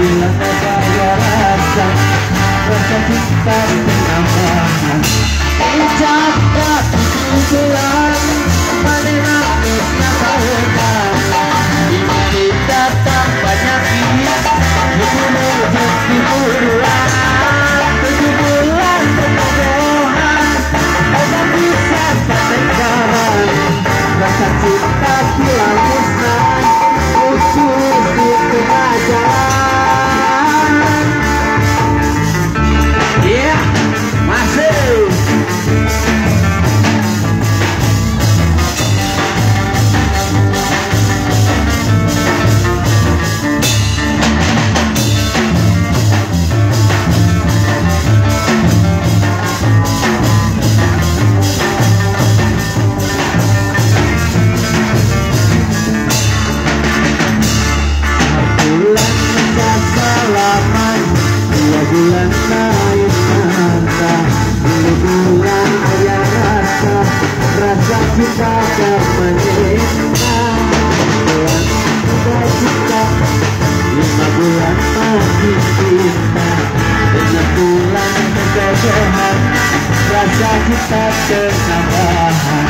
bila kaya rasa cinta penambahan ucapkan 7 bulan pada nangisnya bahukan ini datang penyakit dibunuh di bulan 7 bulan kebodohan obat bisa pertengkaran rasa cinta hilang musnah putus di tengah jalan. Yeah, masih. Bulan naik mata, bulan ayah rasa cinta tak menyenangkan. Bulan sudah cinta, 5 bulan masih cinta. 6 bulan kegagalan, rasa cinta penambahan.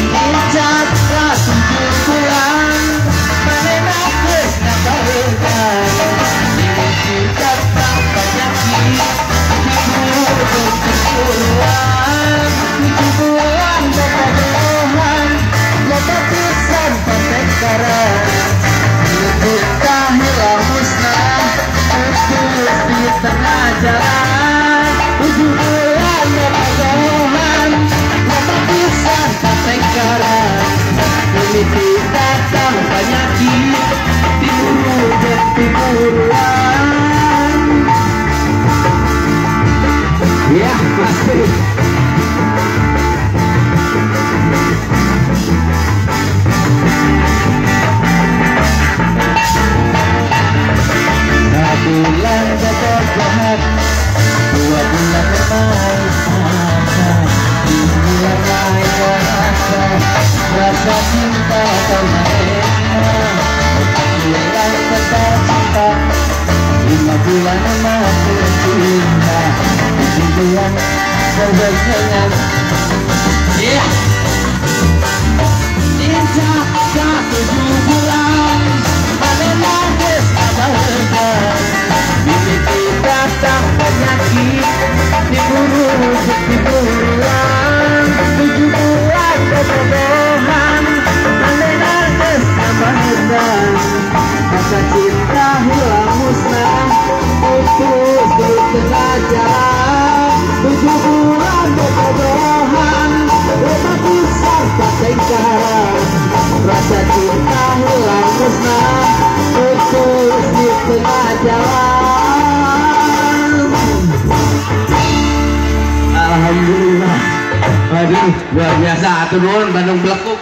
Ucapkan 7 bulan, menenangkan kebaikan. Ini datang penyakit, dibunuh keburuan. 7 bulan kebodohan, lepas pisan pertengkaran. Cinta hilang musnah, putus di tengah jalan. 7 bulan kebodohan, lepas pisan pertengkaran. Ini datang penyakit, dibunuh keburuan. Ya, pasti. Bulan jatuh jahat, 2 bulan bermain mata, 3 bulan naik rasa, rasa cinta terlena. 4 bulan tetap cinta, 5 bulan masih cinta, 7 bulan bersenang. Yeah. Cinta 7 bulan, mana nangis abaikan. Ini datang penyakit, dibunuh keburuan. 7 bulan kebodohan, mana nangis abaikan. Rasa cinta hilang musnah, putus di tengah jalan. 7 bulan kebodohan, lepas pisan pertengkaran. Rasa cinta hilang musnah, putus di tengah jalan. Alhamdulillah. Aduh, luar biasa. Atur nuhun Bandung Blekuk.